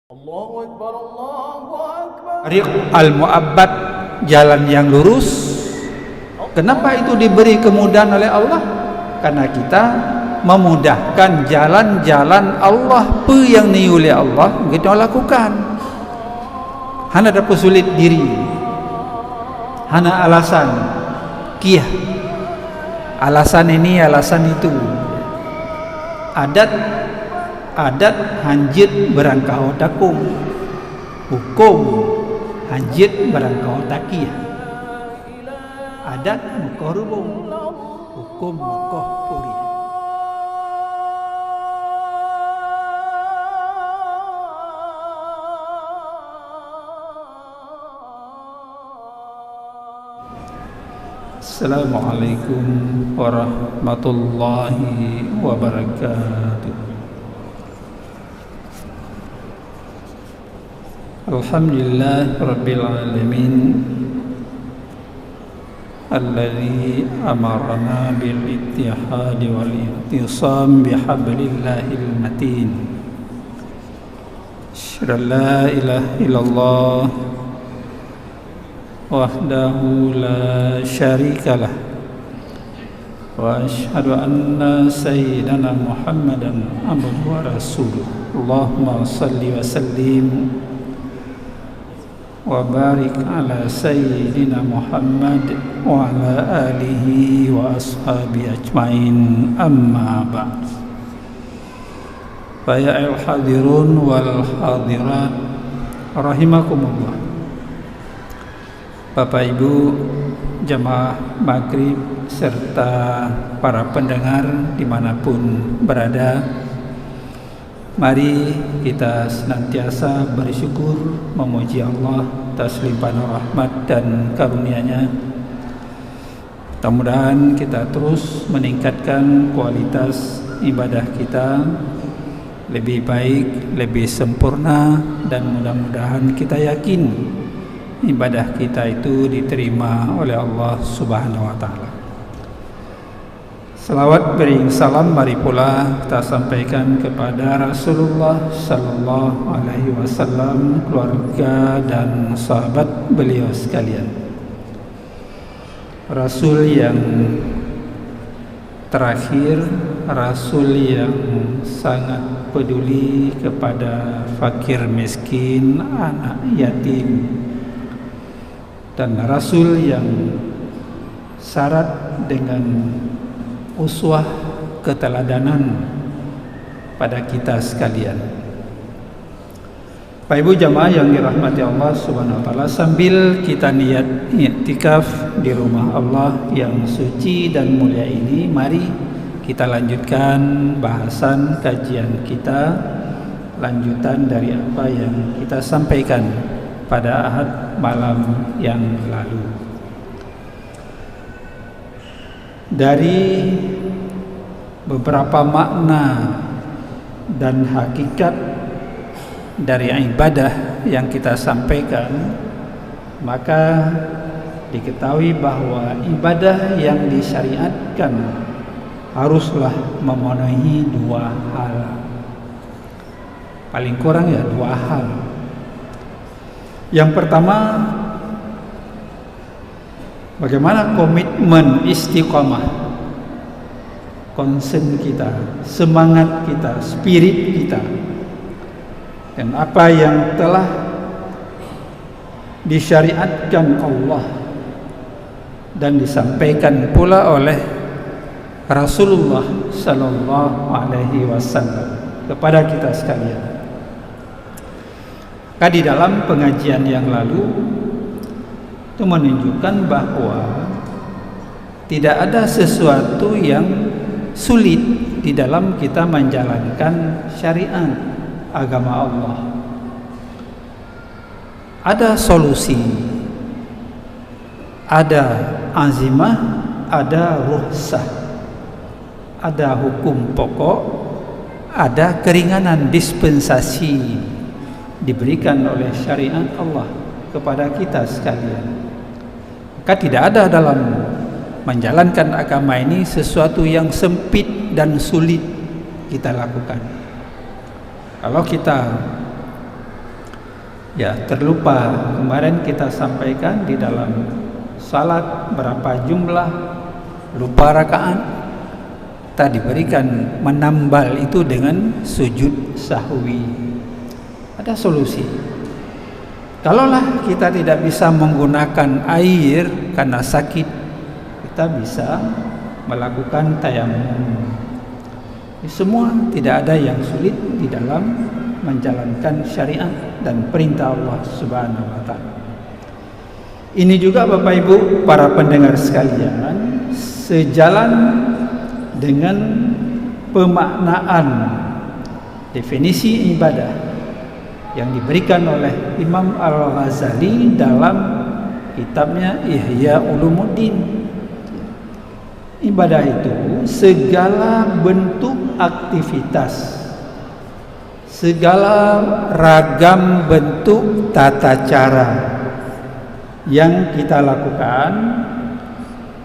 Allahu Akbar, Allahu Akbar. Tariq al-mu'abbad, jalan yang lurus. Kenapa itu diberi kemudahan oleh Allah? Karena kita memudahkan jalan-jalan Allah, apa yang ni oleh Allah kita lakukan. Hana ada pesulit diri, hana alasan kiyah, alasan ini, alasan itu. Adat hanjit berangkau takum, hukum hanjit berangkau takiyah. Adat mukoh rubung, hukum mukoh puri. Assalamualaikum warahmatullahi wabarakatuh. Alhamdulillah Rabbil Alamin, alladzi amarna bil ittihad wal ittisam bihablillahil matin. Asyhadu an la ilaha illallah wahdahu la syarikalah wa asyhadu anna sayyidana Muhammadan abduhu wa rasuluh. Allahumma salli wa sallim wa barik ala sayyidina Muhammad wa ala alihi wa ashabi ajmain, amma ba'd. Faya'il hadirun wal hadirat rahimakumullah. Bapak Ibu jamaah maghrib serta para pendengar dimanapun berada, mari kita senantiasa bersyukur memuji Allah atas limpahan rahmat dan karunia-Nya. Mudah-mudahan kita terus meningkatkan kualitas ibadah kita lebih baik, lebih sempurna, dan mudah-mudahan kita yakin ibadah kita itu diterima oleh Allah Subhanahu wa taala. Salawat bering salam mari pula kita sampaikan kepada Rasulullah sallallahu alaihi wasallam, keluarga dan sahabat beliau sekalian. Rasul yang terakhir, Rasul yang sangat peduli kepada fakir miskin, anak yatim, dan Rasul yang syarat dengan uswah keteladanan pada kita sekalian. Bapak Ibu jamaah yang dirahmati Allah Subhanahu wa taala, sambil kita niat i'tikaf di rumah Allah yang suci dan mulia ini, mari kita lanjutkan bahasan kajian kita, lanjutan dari apa yang kita sampaikan pada Ahad malam yang lalu. Dari beberapa makna dan hakikat dari ibadah yang kita sampaikan, maka diketahui bahwa ibadah yang disyariatkan haruslah memenuhi dua hal, paling kurang ya dua hal. Yang pertama, bagaimana komitmen istiqamah, concern kita, semangat kita, spirit kita, dan apa yang telah disyariatkan Allah dan disampaikan pula oleh Rasulullah sallallahu alaihi wasallam kepada kita sekalian. Di dalam pengajian yang lalu itu menunjukkan bahwa tidak ada sesuatu yang sulit di dalam kita menjalankan syariat agama Allah. Ada solusi, ada azimah, ada rukhsah, ada hukum pokok, ada keringanan dispensasi diberikan oleh syariat Allah kepada kita sekalian. Maka tidak ada dalam menjalankan agama ini sesuatu yang sempit dan sulit kita lakukan. Kalau kita Ya, terlupa kemarin kita sampaikan di dalam salat berapa jumlah, lupa rakaat. Tak diberikan menambal itu dengan sujud sahwi. Ada solusi. Kalaulah kita tidak bisa menggunakan air karena sakit, kita bisa melakukan tayamum. Semua tidak ada yang sulit di dalam menjalankan syariat dan perintah Allah Subhanahu wa taala. Ini juga Bapak Ibu para pendengar sekalian, sejalan dengan pemaknaan definisi ibadah yang diberikan oleh Imam Al-Ghazali dalam kitabnya Ihya Ulumuddin. Ibadah itu segala bentuk aktivitas, segala ragam bentuk tata cara yang kita lakukan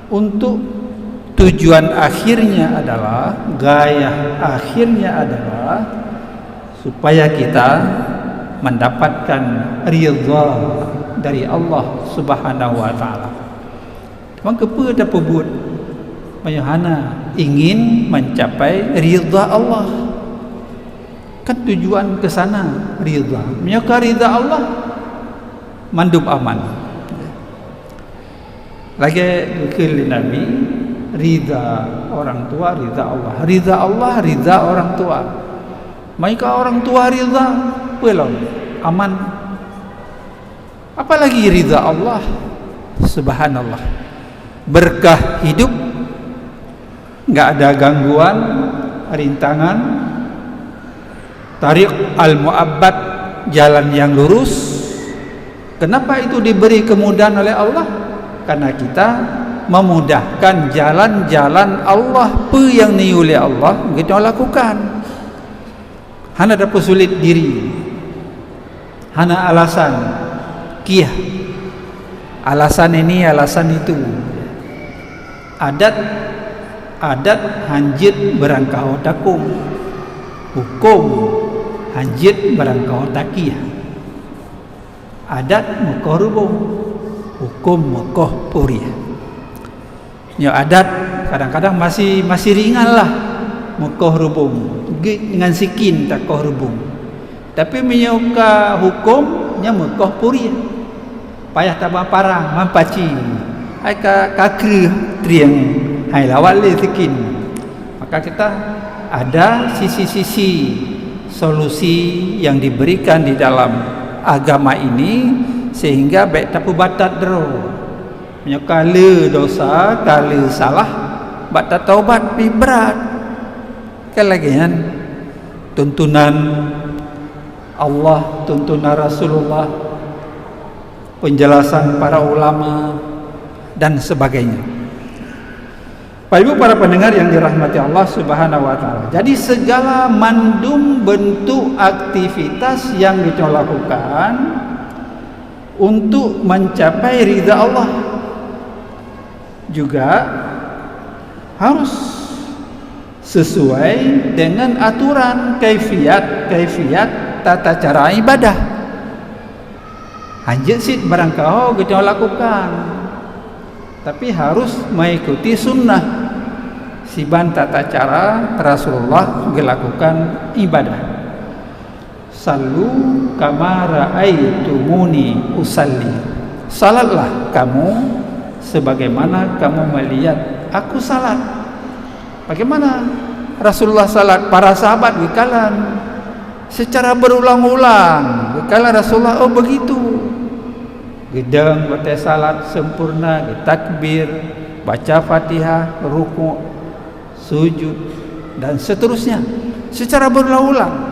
untuk tujuan akhirnya adalah, gaya akhirnya adalah supaya kita mendapatkan ridha dari Allah Subhanahu wa taala. Maka apa pebut mayahana ingin mencapai ridha Allah. Kan tujuan ke sana ridha. Maka ridha Allah mandub aman. Lagi dikil Nabi, ridha orang tua, ridha Allah. Ridha Allah, ridha orang tua. Maka orang tua ridha, belum aman. Apalagi ridha Allah, subhanallah. Berkah hidup, enggak ada gangguan, rintangan. Tariq al-mu'abbad, jalan yang lurus. Kenapa itu diberi kemudahan oleh Allah? Karena kita memudahkan jalan-jalan Allah apa yang ni oleh Allah kita lakukan. Hana dapat sulit diri, hana alasan kiyah, alasan ini alasan itu. Adat hanjit berangkau takum, hukum hanjit berangkau takiyah. Adat mukoh rubung, hukum mukoh puriah. Ya, adat kadang-kadang masih ringan lah mukoh rubung dengan sikin tak koh rubung, tapi menyuka hukumnya mukoh puriah. Payah tabah parang mampaci ai kakri triang hai lawal le sikin. Maka kita ada sisi-sisi solusi yang diberikan di dalam agama ini sehingga baik tapu batat dero. Kala dosa, kala salah, batat taubat pi berat. Kan lagi kan tuntunan Allah, tuntunan Rasulullah, penjelasan para ulama dan sebagainya. Bapak Ibu para pendengar yang dirahmati Allah Subhanahu wa taala. Jadi segala mandum bentuk aktivitas yang kita lakukan untuk mencapai ridha Allah juga harus sesuai dengan aturan kaifiat tata cara ibadah. Hanya sit barang kau kita lakukan, tapi harus mengikuti sunnah siban tata cara Rasulullah melakukan ibadah. Sallu kama ra'aitumuni usalli. Salatlah kamu sebagaimana kamu melihat aku salat. Bagaimana Rasulullah salat? Para sahabat gekalan secara berulang-ulang. Gekalan Rasulullah, oh begitu. Gedang baca salat sempurna, takbir, baca Fatihah, ruku', sujud dan seterusnya secara berulang-ulang.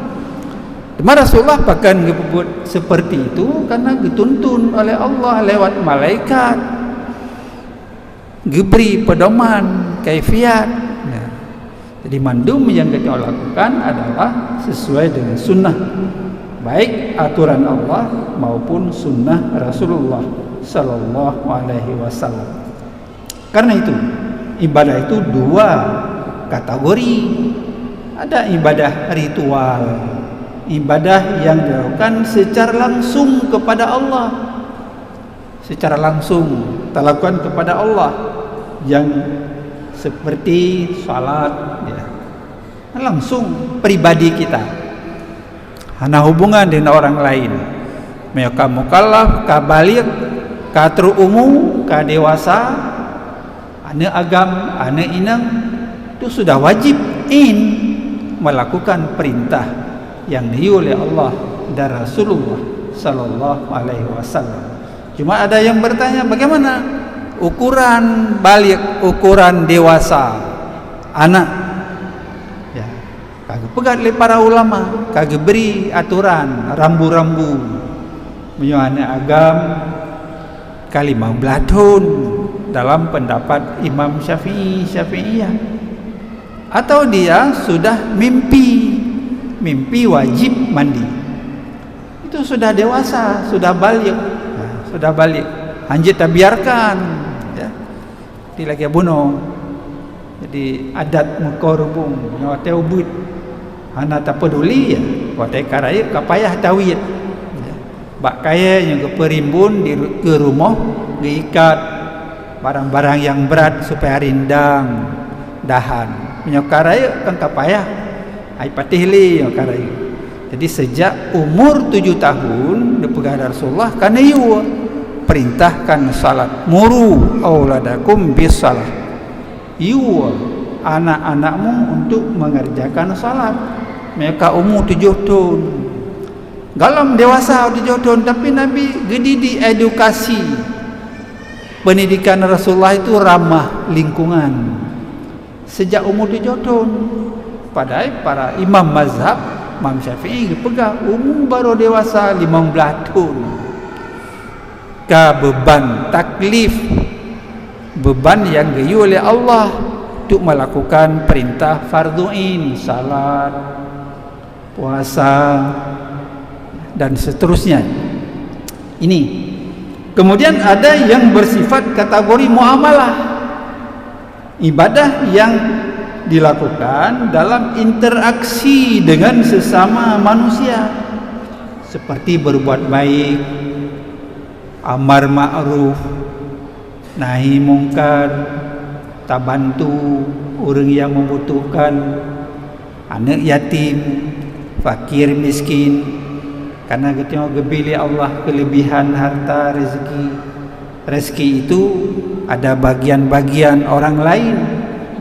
Dimana Rasulullah bahkan gebut seperti itu karena dituntun oleh Allah lewat malaikat, diberi pedoman kaifiat. Nah, jadi mandum yang kita lakukan adalah sesuai dengan sunnah, baik aturan Allah maupun sunnah Rasulullah Sallallahu Alaihi Wasallam. Karena itu ibadah itu dua kategori. Ada ibadah ritual, ibadah yang dilakukan secara langsung kepada Allah, secara langsung dilakukan kepada Allah, yang seperti salat ya, langsung pribadi kita, hana hubungan dengan orang lain. Mereka mukallaf, ka baligh, ka terumu, ka dewasa, anak agam, anak inang, itu sudah wajib melakukan perintah yang diu oleh Allah dan Rasulullah sallallahu alaihi wasallam. Cuma ada yang bertanya, bagaimana ukuran baligh, ukuran dewasa anak? Ya, kagak pegat oleh para ulama, kagak beri aturan rambu-rambu. Menyuana agam kalimah belatun dalam pendapat Imam Syafi'iyah, atau dia sudah mimpi wajib mandi, itu sudah dewasa, sudah baligh, sudah baligh, anjir tak biarkan ya, tidak lagi bunuh. Jadi adat mukorubung nyote ubud hana tak peduli ya, watai karaya kapayah tawid ya. Bak kaya yang keperimbun ke rumah diikat barang-barang yang berat supaya rindang dahan menyokaraya kan kapayah ai patih li nyokaraya. Jadi sejak umur 7 tahun dipegang Rasulullah kana ieu perintahkan salat, muru auladakum bis salat, ieu anak-anakmu untuk mengerjakan salat. Mereka umur 7 tahun, galam dewasa 7 tahun, tapi Nabi gedi edukasi. Pendidikan Rasulullah itu ramah lingkungan sejak umur 7 tahun. Padahal para imam mazhab, Imam Syafi'i pegang umur baru dewasa 15 tahun. Ka beban taklif, beban yang diu oleh Allah untuk melakukan perintah fardhu'in, salat, puasa dan seterusnya. Ini. Kemudian ada yang bersifat kategori muamalah, ibadah yang dilakukan dalam interaksi dengan sesama manusia, seperti berbuat baik, amar ma'ruf, nahi mungkar, tak bantu orang yang membutuhkan, anak yatim, fakir miskin. Karena kita gebili Allah kelebihan harta rezeki itu ada bagian-bagian orang lain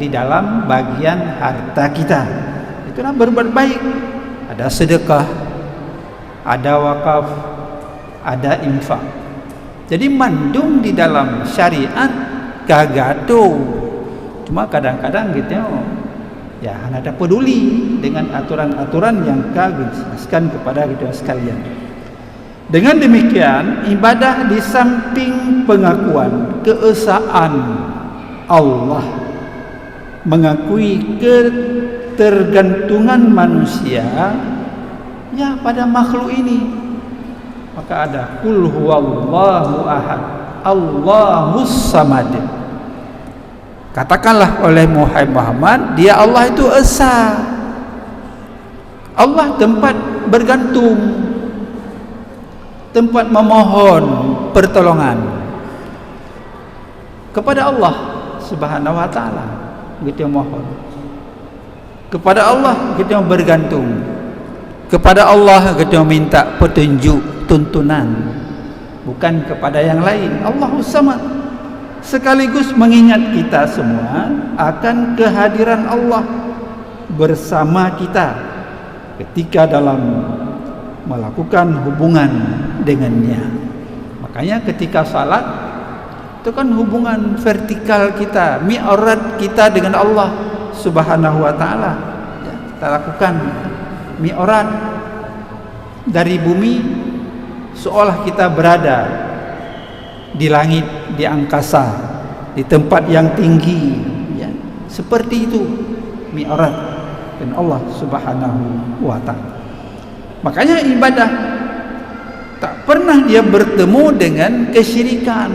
di dalam bagian harta kita. Itulah berbuat baik. Ada sedekah, ada wakaf, ada infak. Jadi mandung di dalam syariat kagado. Cuma kadang-kadang kita ya hanya ada peduli dengan aturan-aturan yang kagak jelaskan kepada kita sekalian. Dengan demikian, ibadah di samping pengakuan keesaan Allah, mengakui ketergantungan manusia ya pada makhluk ini, maka ada qul huwallahu ahad, Allahus samad. Katakanlah oleh Muhammad, dia Allah itu esa. Allah tempat bergantung, tempat memohon pertolongan kepada Allah Subhanahu wa taala. Kita mohon kepada Allah, kita bergantung kepada Allah, kita minta petunjuk, tuntunan, bukan kepada yang lain. Allahus samad. Sekaligus mengingat kita semua akan kehadiran Allah bersama kita ketika dalam melakukan hubungan dengannya. Makanya ketika salat itu kan hubungan vertikal kita, mi'raj kita dengan Allah Subhanahu wa taala. Ya, kita lakukan mi'raj dari bumi seolah kita berada di langit, di angkasa, di tempat yang tinggi ya. Seperti itu mi'raj dengan Allah Subhanahu wa taala. Makanya ibadah tak pernah dia bertemu dengan kesyirikan.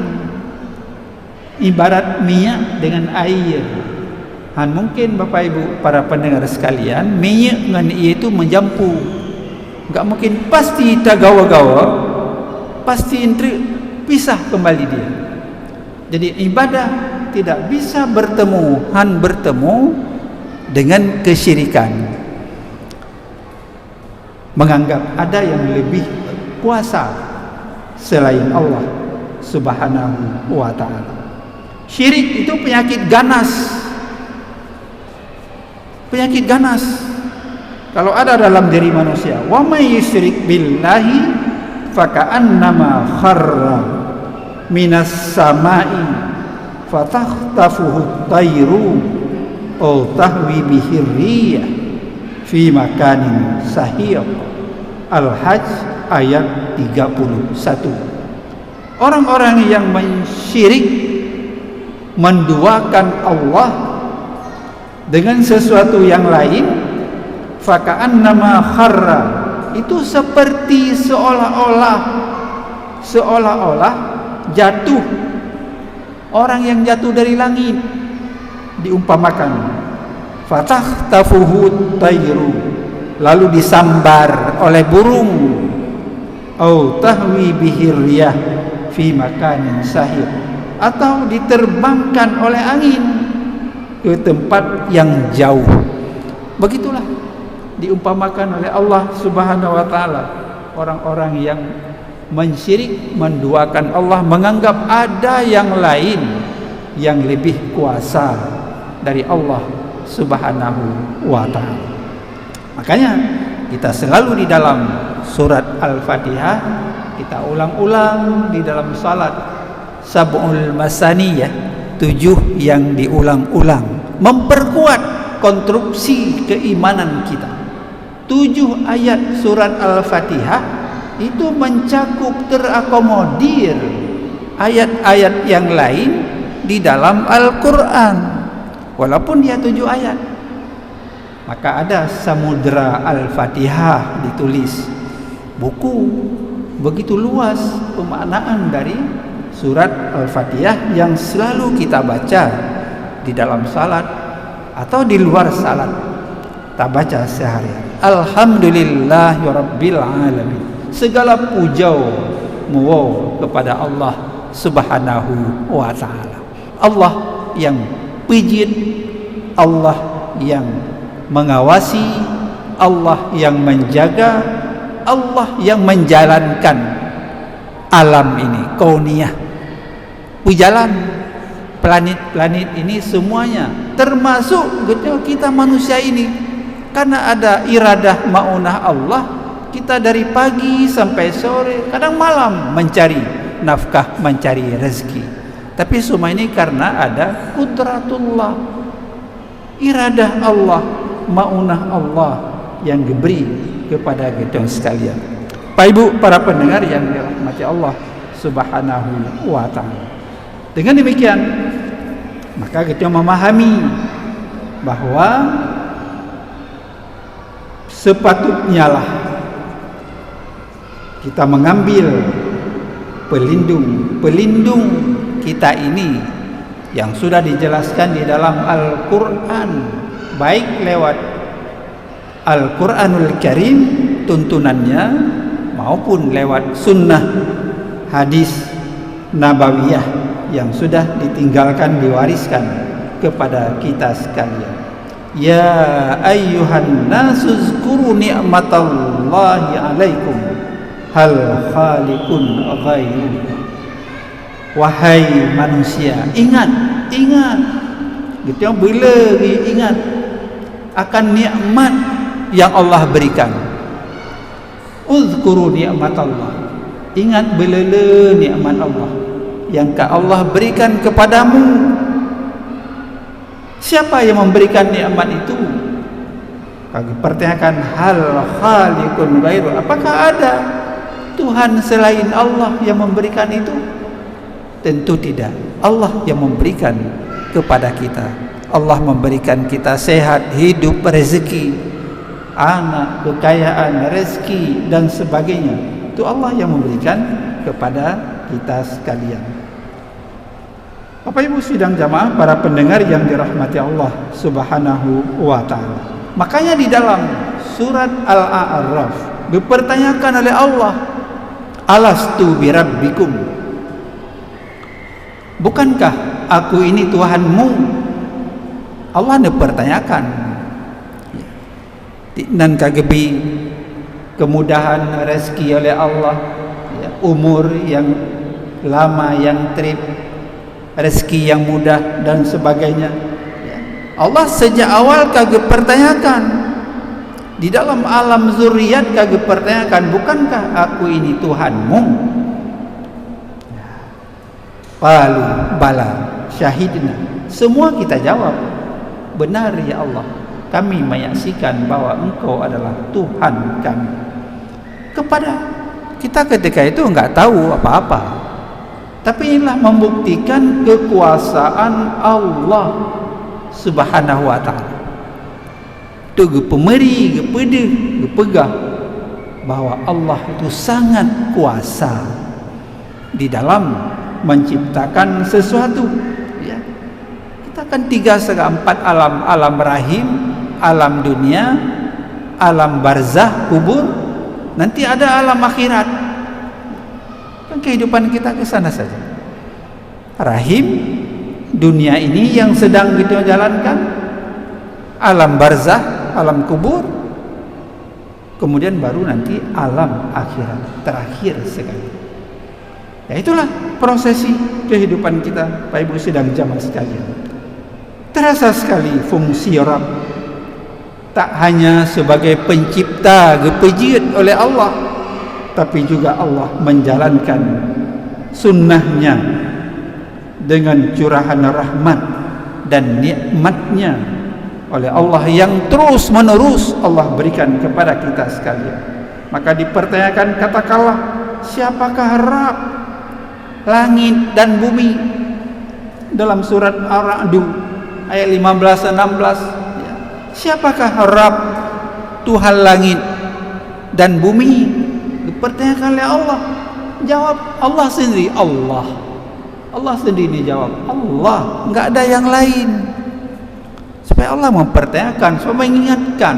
Ibarat minyak dengan air. Mungkin Bapak Ibu para pendengar sekalian, minyak dengan air itu menjampu Enggak mungkin, pasti tagawa-gawa, pasti pisah kembali dia. Jadi ibadah tidak bisa bertemu dengan kesyirikan. Menganggap ada yang lebih kuasa selain Allah Subhanahu wa ta'ala. Syirik itu penyakit ganas. Penyakit ganas. Kalau ada dalam diri manusia, wa may yusyrik billahi faka'annama kharra minas sama'i fatakhtafuhu at-tayru aw tahwi bihi ar-riyah fi makanin sahiq. Al-Hajj ayat 31. Orang-orang yang mensyirik, menduakan Allah dengan sesuatu yang lain, faka'annama kharra, itu seperti seolah-olah jatuh, orang yang jatuh dari langit diumpamakan. Fatakhtafuhu tayru, lalu disambar oleh burung, au tahwi bihi riyah fi makanin sahih, atau diterbangkan oleh angin ke tempat yang jauh. Begitulah diumpamakan oleh Allah Subhanahu wa ta'ala orang-orang yang mensyirik, menduakan Allah, menganggap ada yang lain yang lebih kuasa dari Allah Subhanahu wa ta'ala. Makanya kita selalu di dalam surat Al-Fatihah, kita ulang-ulang di dalam salat sab'ul masaniyah, 7 yang diulang-ulang, memperkuat konstruksi keimanan kita. 7 ayat surat Al-Fatihah itu mencakup, terakomodir ayat-ayat yang lain di dalam Al-Quran, walaupun dia 7 ayat. Maka ada Samudra Al-Fatihah ditulis, buku begitu luas pemaknaan dari surat Al-Fatihah yang selalu kita baca di dalam salat atau di luar salat, kita baca seharian. Alhamdulillahirabbil alamin, segala puja kepada Allah Subhanahu wa ta'ala. Allah yang pijit, Allah yang mengawasi, Allah yang menjaga, Allah yang menjalankan alam ini, kauniyah, berjalan planet-planet ini semuanya, termasuk kita manusia ini, karena ada iradah maunah Allah, kita dari pagi sampai sore, kadang malam mencari nafkah, mencari rezeki. Tapi semua ini karena ada qudratullah, iradah Allah, maunah Allah yang diberi kepada kita sekalian. Pak Ibu, para pendengar yang dirahmati Allah Subhanahu wa ta'ala. Dengan demikian, maka kita memahami bahwa sepatutnya lah kita mengambil pelindung kita ini yang sudah dijelaskan di dalam Al-Quran, baik lewat Al-Quranul Karim tuntunannya maupun lewat sunnah hadis nabawiyah yang sudah ditinggalkan, diwariskan kepada kita sekalian. Ya ayyuhan nasu zkuru ni'matallahi alaikum hal khaliqun ghairu. Wahai manusia, ingat gitu, bila ingat akan nikmat yang Allah berikan. Uzkuru ni'matallah, ingat belala nikmat Allah yang Allah berikan kepadamu. Siapa yang memberikan nikmat itu? Kami pertanyakan, hal khaliqun ghairu, apakah ada Tuhan selain Allah yang memberikan itu? Tentu tidak. Allah yang memberikan kepada kita. Allah memberikan kita sehat, hidup, rezeki, anak, kekayaan, rezeki dan sebagainya. Itu Allah yang memberikan kepada kita sekalian. Bapak Ibu sidang jamaah, para pendengar yang dirahmati Allah Subhanahu wa ta'ala. Makanya di dalam surat Al-A'raf dipertanyakan oleh Allah, alastu birabbikum, bukankah aku ini Tuhanmu? Allah dipertanyakan. Dan kagebi kemudahan rezeki oleh Allah, umur yang lama yang trip, rezeki yang mudah dan sebagainya. Allah sejak awal kagak pertanyakan. Di dalam alam zuriat kagak pertanyakan, bukankah aku ini Tuhanmu? Qalu bala syahidna, semua kita jawab, benar ya Allah, kami menyaksikan bahwa Engkau adalah Tuhan kami. Kepada kita ketika itu enggak tahu apa-apa, tapi inilah membuktikan kekuasaan Allah Subhanahu wa ta'ala. Tu pemeri kepada pegah bahwa Allah itu sangat kuasa di dalam menciptakan sesuatu. Ya. Kita kan 3/4 alam, alam rahim, alam dunia, alam barzah, kubur, nanti ada alam akhirat. Kan kehidupan kita ke sana saja. Rahim, dunia ini yang sedang kita jalankan, alam barzah, alam kubur, kemudian baru nanti alam akhirat terakhir sekali. Ya, itulah prosesi kehidupan kita, Pak Ibu sidang jamaah sekalian. Terasa sekali fungsi Rabb, tak hanya sebagai pencipta gepejiat oleh Allah, tapi juga Allah menjalankan sunnahnya dengan curahan rahmat dan nikmatnya oleh Allah yang terus menerus Allah berikan kepada kita sekalian. Maka dipertanyakan, katakanlah, siapakah Rabb langit dan bumi? Dalam surat Ar-Ra'd ayat 15 dan 16, ya. Siapakah Rabb Tuhan langit dan bumi? Dipertanyakan oleh Allah. Jawab Allah sendiri, Allah sendiri jawab, Allah, enggak ada yang lain. Supaya Allah mempertanyakan, supaya mengingatkan.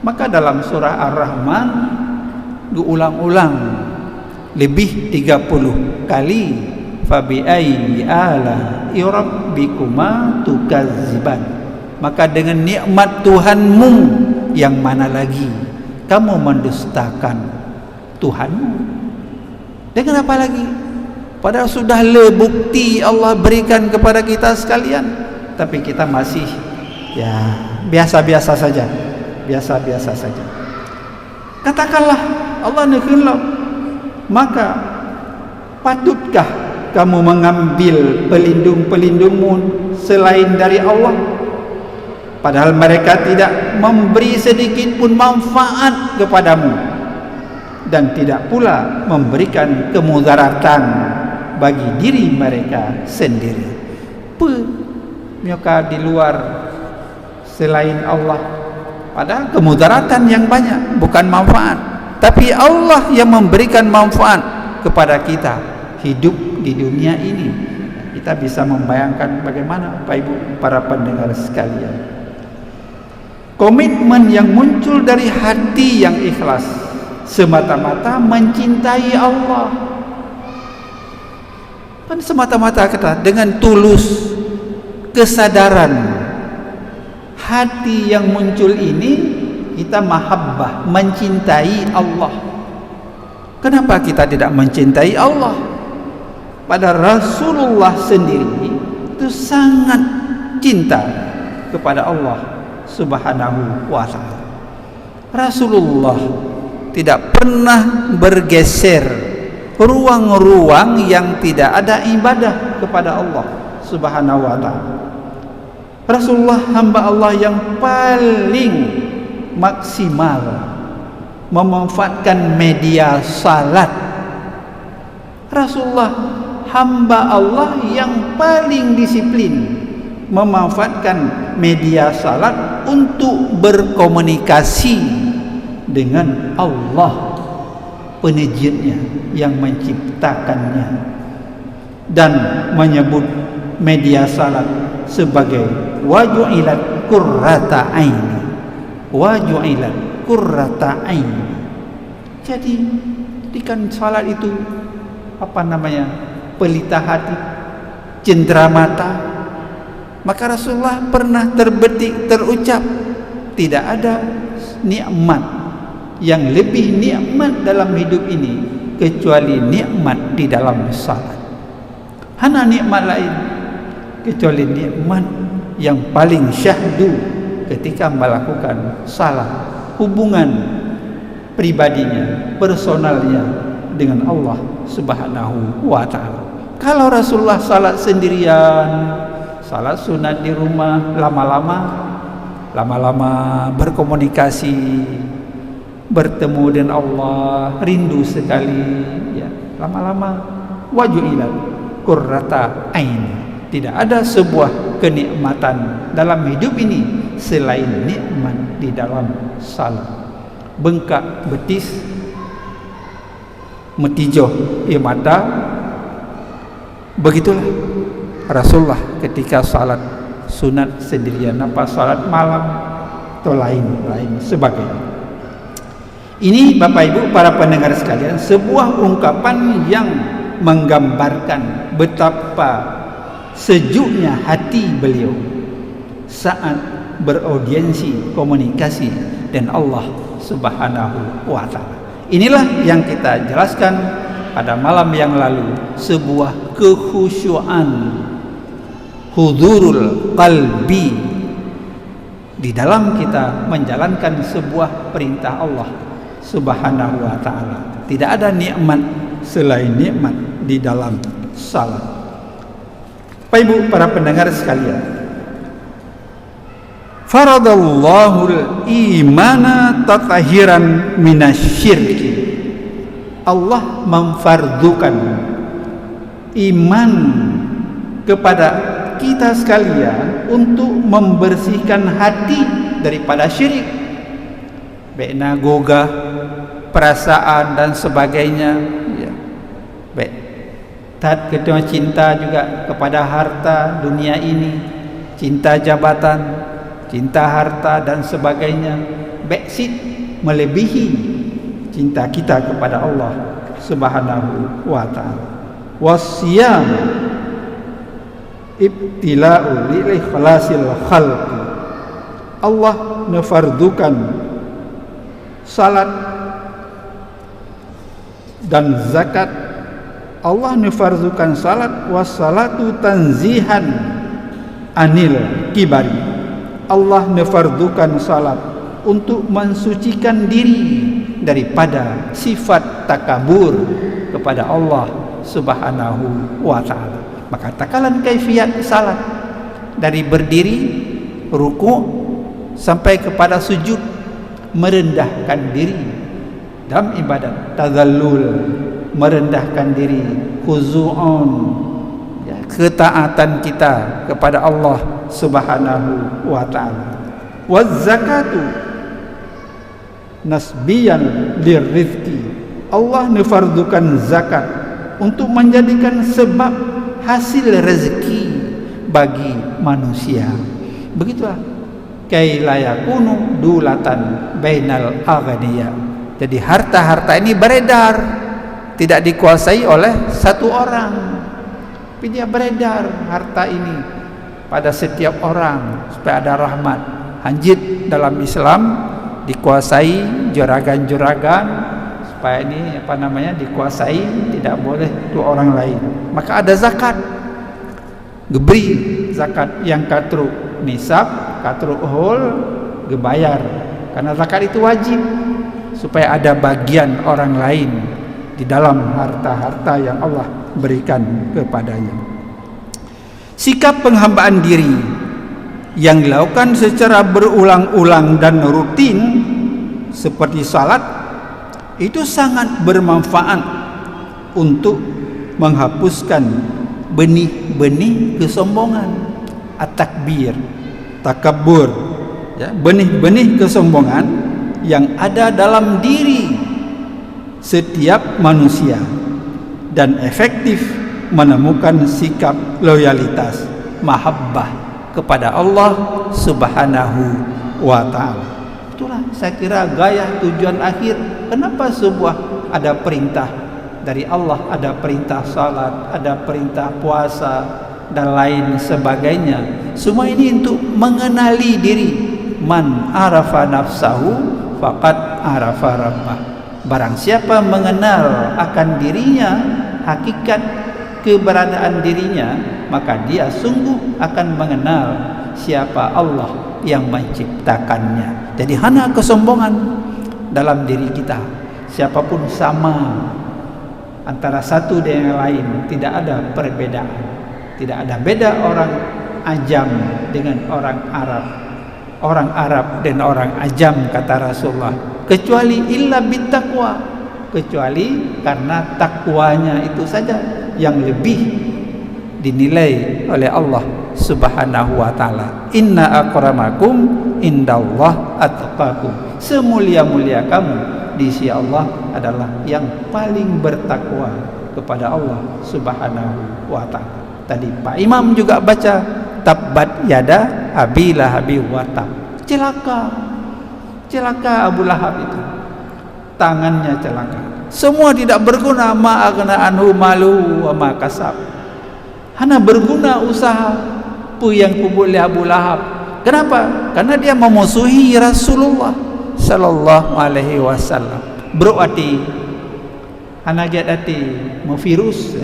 Maka dalam surah Ar-Rahman diulang-ulang lebih 30 kali, fabi ayyi ala'i rabbikuma tukazziban, maka dengan nikmat Tuhanmu yang mana lagi kamu mendustakan Tuhanmu? Dengan apa lagi? Padahal sudah bukti Allah berikan kepada kita sekalian, tapi kita masih ya biasa-biasa saja, biasa-biasa saja. Katakanlah Allah nikmat, maka patutkah kamu mengambil pelindung-pelindungmu selain dari Allah? Padahal mereka tidak memberi sedikit pun manfaat kepadamu dan tidak pula memberikan kemudaratan bagi diri mereka sendiri. Mereka di luar selain Allah, padahal kemudaratan yang banyak, bukan manfaat. Tapi Allah yang memberikan manfaat kepada kita hidup di dunia ini. Kita bisa membayangkan bagaimana Bapak Ibu para pendengar sekalian, komitmen yang muncul dari hati yang ikhlas semata-mata mencintai Allah. Kan semata-mata kata dengan tulus, kesadaran hati yang muncul ini, kita mahabbah, mencintai Allah. Kenapa kita tidak mencintai Allah? Pada Rasulullah sendiri itu sangat cinta kepada Allah Subhanahu wa ta'ala. Rasulullah tidak pernah bergeser ruang-ruang yang tidak ada ibadah kepada Allah Subhanahu wa ta'ala. Rasulullah hamba Allah yang paling maksimal memanfaatkan media salat. Rasulullah hamba Allah yang paling disiplin memanfaatkan media salat untuk berkomunikasi dengan Allah penajidnya yang menciptakannya, dan menyebut media salat sebagai waju'ilat qurrata aini, waju'ilat qurrata aini, Jadi jadikan salat itu pelita hati, cendera mata. Maka Rasulullah pernah terbetik terucap, tidak ada nikmat yang lebih nikmat dalam hidup ini kecuali nikmat di dalam salat. Hana nikmat lain kecuali nikmat yang paling syahdu ketika melakukan salat, hubungan pribadinya, personalnya dengan Allah Subhanahu wa taala. Kalau Rasulullah salat sendirian, salat sunat di rumah, lama-lama berkomunikasi, bertemu dengan Allah, rindu sekali, ya, lama-lama wajuilat qurrata ain. Tidak ada sebuah kenikmatan dalam hidup ini selain nikmat di dalam salat. Bengkak betis, metijoh mata. Begitulah Rasulullah ketika salat sunat sendirian, apa salat malam atau lain sebagainya. Ini Bapak Ibu para pendengar sekalian, sebuah ungkapan yang menggambarkan betapa sejuknya hati beliau saat beraudiensi, komunikasi dengan Allah Subhanahu wa taala. Inilah yang kita jelaskan pada malam yang lalu, sebuah kekhusyuan, hudurul qalbi di dalam kita menjalankan sebuah perintah Allah Subhanahu wa taala. Tidak ada nikmat selain nikmat di dalam salat. Bapak Ibu para pendengar sekalian, faradallahul imana tatahiran minasyirki. Allah memfardukan iman kepada kita sekalian untuk membersihkan hati daripada syirik, baiknya gogah, perasaan dan sebagainya, ya. Baik, kedua cinta juga kepada harta dunia ini, cinta jabatan, cinta harta dan sebagainya, backseat melebihi cinta kita kepada Allah Subhanahu wa taala. Wasyam ibtila'u li ikhlasil khalq. Allah mefardukan salat dan zakat. Allah mefardukan salat, wassalatu tanzihan anil kibari. Allah mefardukan salat untuk mensucikan diri daripada sifat takabur kepada Allah Subhanahu wa taala. Maka takalan kaifiat salat dari berdiri, ruku sampai kepada sujud, merendahkan diri dalam ibadat, tazallul, merendahkan diri, khuzu'un, ya, ketaatan kita kepada Allah Subhanahu wa taala. Waz zakatu nasbiyan lirizki. Allah mefardukan zakat untuk menjadikan sebab hasil rezeki bagi manusia. Begitulah kay la yakunu dulatan bainal aghniya. Jadi harta-harta ini beredar, tidak dikuasai oleh satu orang, tapi dia beredar harta ini pada setiap orang supaya ada rahmat. Hanjit dalam Islam dikuasai juragan-juragan supaya ini dikuasai, tidak boleh dua orang lain. Maka ada zakat, geberi zakat yang katru nisab, katru uhul, gebayar, karena zakat itu wajib supaya ada bagian orang lain di dalam harta-harta yang Allah berikan kepadanya. Sikap penghambaan diri yang dilakukan secara berulang-ulang dan rutin seperti salat itu sangat bermanfaat untuk menghapuskan benih-benih kesombongan, at-takbir, takabbur, ya, benih-benih kesombongan yang ada dalam diri setiap manusia, dan efektif menemukan sikap loyalitas, mahabbah kepada Allah Subhanahu wa taala. Itulah saya kira gaya tujuan akhir. Kenapa sebuah ada perintah dari Allah, ada perintah salat, ada perintah puasa dan lain sebagainya. Semua ini untuk mengenali diri. Man arafa nafsahu faqad arafa rabbah. Barang siapa mengenal akan dirinya, hakikat keberadaan dirinya, maka dia sungguh akan mengenal siapa Allah yang menciptakannya. Jadi hana kesombongan dalam diri kita. Siapapun sama antara satu dengan yang lain, tidak ada perbedaan. Tidak ada beda orang Ajam dengan orang Arab, orang Arab dan orang Ajam, kata Rasulullah, kecuali illa bittaqwa, kecuali karena takwanya itu saja yang lebih dinilai oleh Allah Subhanahu wa taala. Inna akramakum indallah atqakum. Semulia-mulia kamu di sisi Allah adalah yang paling bertakwa kepada Allah Subhanahu wa taala. Tadi Pak Imam juga baca tabbat yada abi lahabi wa tab. Celaka Abu Lahab itu. Tangannya celaka. Semua tidak berguna, ma aghna anhu malu wa ma kasab. Hana berguna usaha apa yang kubur oleh Abu Lahab. Kenapa? Karena dia memusuhi Rasulullah sallallahu alaihi wasallam. Berarti hana giat hati mau virus,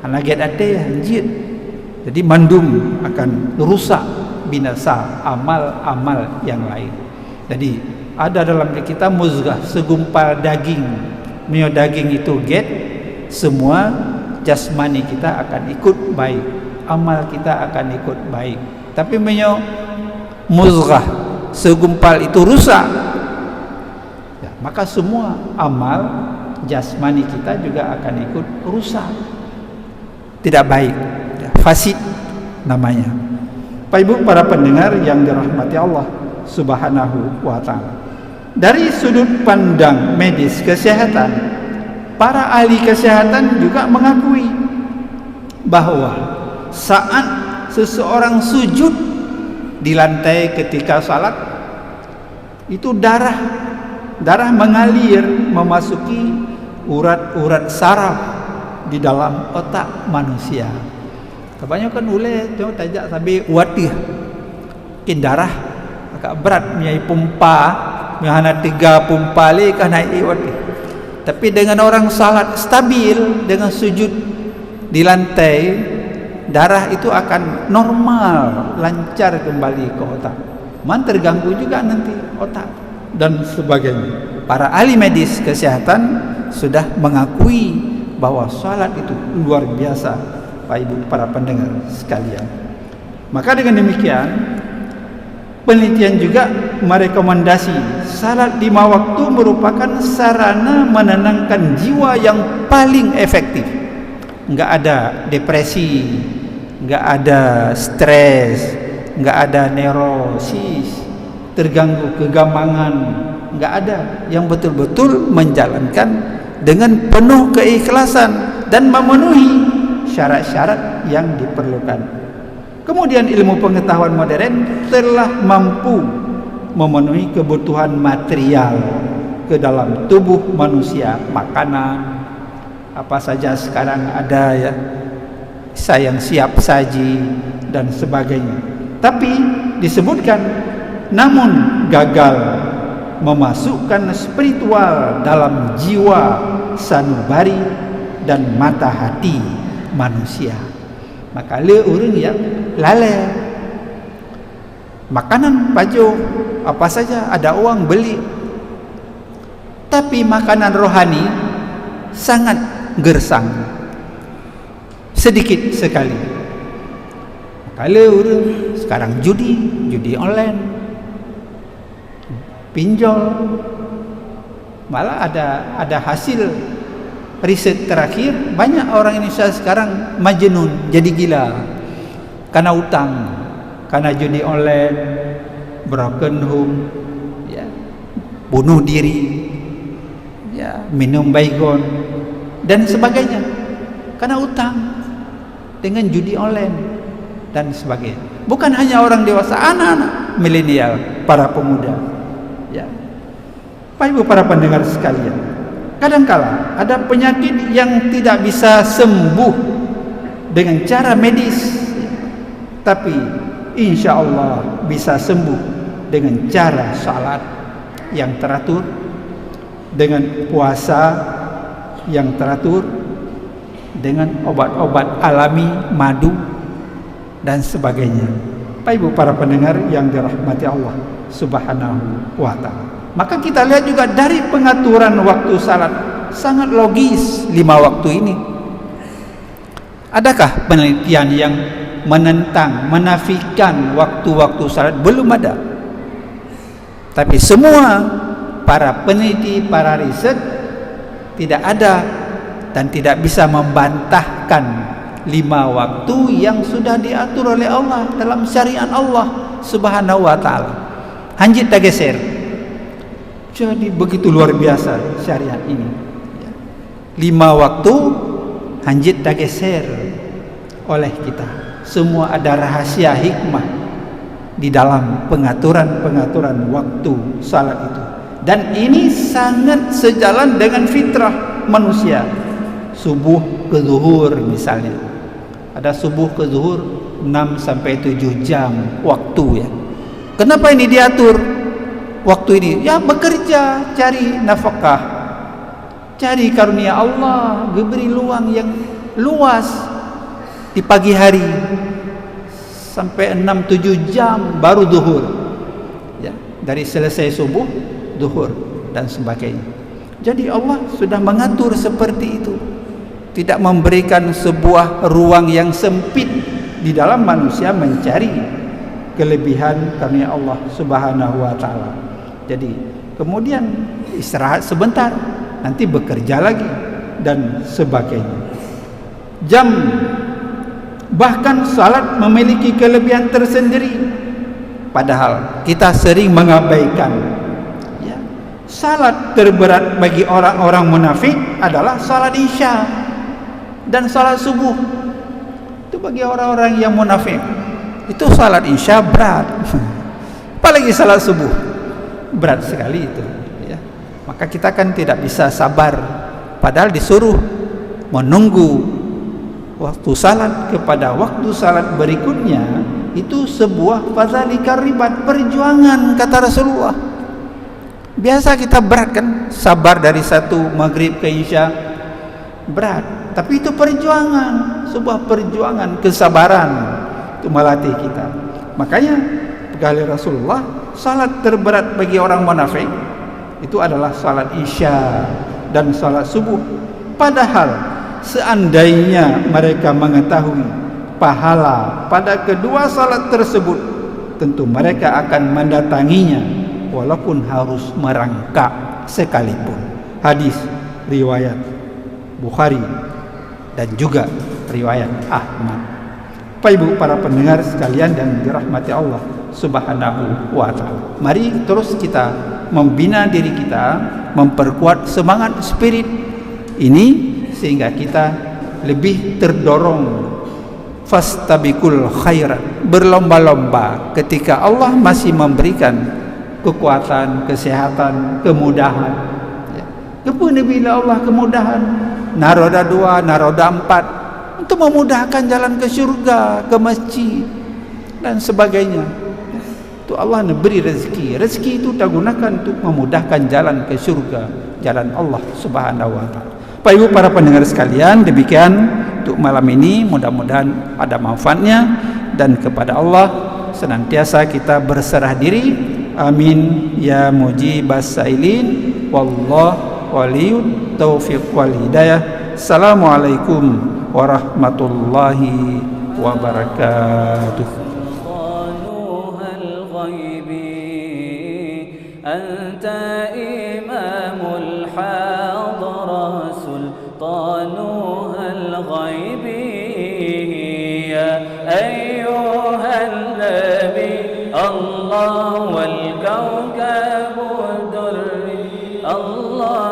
hana giat hati anjir. Jadi mandum akan rusak, binasa amal-amal yang lain. Jadi ada dalam diri kita muzghah, segumpal daging. Mio daging itu get, semua jasmani kita akan ikut baik, amal kita akan ikut baik. Tapi menyo muzghah, segumpal itu rusak, ya, maka semua amal jasmani kita juga akan ikut rusak, tidak baik, ya, fasid namanya. Bapak Ibu para pendengar yang dirahmati Allah Subhanahu wa taala, dari sudut pandang medis kesehatan, para ahli kesehatan juga mengakui bahwa saat seseorang sujud di lantai ketika salat, itu darah mengalir memasuki urat-urat saraf di dalam otak manusia. Kebanyakan uleh tu tajak sambil watih kin darah agak berat menyai pompa, hana 3 pompa le kan naik watih. Tapi dengan orang salat stabil dengan sujud di lantai, darah itu akan normal, lancar kembali ke otak. Man terganggu juga nanti otak dan sebagainya. Para ahli medis kesehatan sudah mengakui bahwa salat itu luar biasa, Pak Ibu para pendengar sekalian. Maka dengan demikian, penelitian juga merekomendasi salat 5 waktu merupakan sarana menenangkan jiwa yang paling efektif. Enggak ada depresi, enggak ada stres, enggak ada neurosis, terganggu kegamangan, enggak ada. Yang betul-betul menjalankan dengan penuh keikhlasan dan memenuhi syarat-syarat yang diperlukan. Kemudian ilmu pengetahuan modern telah mampu memenuhi kebutuhan material ke dalam tubuh manusia, makanan apa saja sekarang ada ya, sayang siap saji dan sebagainya. Tapi disebutkan namun gagal memasukkan spiritual dalam jiwa sanubari dan mata hati manusia. Maka le orang yang lalai makanan baju apa saja ada uang beli, tapi makanan rohani sangat gersang, sedikit sekali. Kalau orang sekarang judi online, pinjol, malah ada hasil riset terakhir, banyak orang Indonesia sekarang majnun, jadi gila karena utang, karena judi online, broken home, ya, bunuh diri, ya, minum baygon dan sebagainya karena utang dengan judi online dan sebagainya. Bukan hanya orang dewasa, anak-anak milenial, para pemuda Ya. Bapak Ibu para pendengar sekalian, kadangkala ada penyakit yang tidak bisa sembuh dengan cara medis, tapi insya Allah bisa sembuh dengan cara salat yang teratur, dengan puasa yang teratur, dengan obat-obat alami, madu dan sebagainya. Bapak Ibu para pendengar yang dirahmati Allah Subhanahu wa ta'ala, maka kita lihat juga dari pengaturan waktu salat sangat logis 5 waktu ini. Adakah penelitian yang menentang, menafikan waktu-waktu salat? Belum ada. Tapi semua para peneliti, para riset tidak ada dan tidak bisa membantahkan 5 waktu yang sudah diatur oleh Allah dalam syariat Allah Subhanahu wa ta'ala. Hanjit tak geser. Jadi begitu luar biasa syariat ini. 5 waktu hanjit tak geser oleh kita. Semua ada rahasia hikmah di dalam pengaturan waktu salat itu. Dan ini sangat sejalan dengan fitrah manusia. Subuh ke zuhur misalnya. Ada subuh ke zuhur 6 sampai 7 jam waktu ya. Kenapa ini diatur? Waktu ini ya bekerja, cari nafkah, cari karunia Allah, diberi luang yang luas di pagi hari sampai 6-7 jam baru zuhur ya, dari selesai subuh zuhur dan sebagainya. Jadi Allah sudah mengatur seperti itu, tidak memberikan sebuah ruang yang sempit di dalam manusia mencari kelebihan karunia Allah Subhanahu wa ta'ala. Jadi kemudian istirahat sebentar, nanti bekerja lagi dan sebagainya. Jam, bahkan salat memiliki kelebihan tersendiri, padahal kita sering mengabaikan ya. Salat terberat bagi orang-orang munafik adalah salat isya dan salat subuh. Itu bagi orang-orang yang munafik. Itu salat isya berat, apalagi salat subuh berat sekali itu ya. Maka kita kan tidak bisa sabar, padahal disuruh menunggu waktu salat kepada waktu salat berikutnya. Itu sebuah fadzalikar ribat, perjuangan kata Rasulullah. Biasa kita berat kan, sabar dari satu maghrib ke isya berat, tapi itu perjuangan, sebuah perjuangan, kesabaran itu melatih kita. Makanya kali Rasulullah, salat terberat bagi orang munafik itu adalah salat isya dan salat subuh. Padahal seandainya mereka mengetahui pahala pada kedua salat tersebut, tentu mereka akan mendatanginya walaupun harus merangkak sekalipun. Hadis riwayat Bukhari dan juga riwayat Ahmad. Bapak Ibu para pendengar sekalian dan dirahmati Allah Subhanahu wa ta'ala, mari terus kita membina diri kita, memperkuat semangat spirit ini sehingga kita lebih terdorong fastabiqul khairat, berlomba-lomba ketika Allah masih memberikan kekuatan, kesehatan, kemudahan ya. Bila Allah kemudahan, naroda 2, naroda 4 untuk memudahkan jalan ke surga, ke masjid dan sebagainya. Itu Allah beri rezeki. Rezeki itu kita gunakan untuk memudahkan jalan ke surga, jalan Allah Subhanahu wa ta'ala. Bapak Ibu para pendengar sekalian, demikian untuk malam ini, mudah-mudahan ada manfaatnya, dan kepada Allah senantiasa kita berserah diri. Amin ya mujibas sailin, wallah waliyut taufiq wal hidayah. Assalamualaikum warahmatullahi wabarakatuh. أنت إمام الحاضرة سلطانها الغيب يا أيها النبي الله والكوكب الدري الله